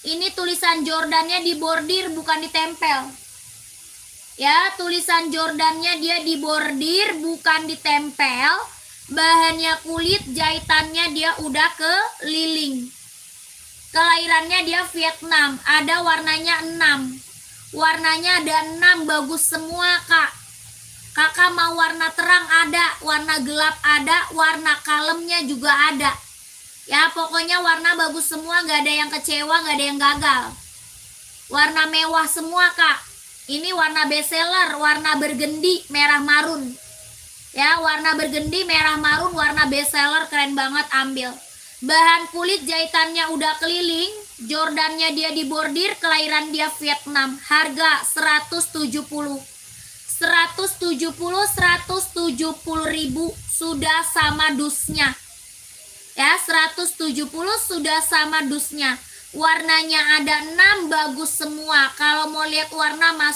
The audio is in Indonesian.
Ini tulisan Jordannya dibordir bukan ditempel. Ya, tulisan Jordannya dia dibordir bukan ditempel. Bahannya kulit, jahitannya dia udah keliling. Kelahirannya dia Vietnam, ada warnanya 6. Warnanya ada 6, bagus semua kak. Kakak mau warna terang ada, warna gelap ada, warna kalemnya juga ada. Ya pokoknya warna bagus semua, gak ada yang kecewa, gak ada yang gagal. Warna mewah semua kak. Ini warna bestseller, warna bergendi, merah marun. Ya warna bergendi, merah marun, warna bestseller, keren banget, ambil. Bahan kulit jahitannya udah keliling, Jordannya dia dibordir, kelahiran dia Vietnam. Harga 170 ribu sudah sama dusnya. Ya 170 sudah sama dusnya. Warnanya ada 6, bagus semua. Kalau mau lihat warna masuk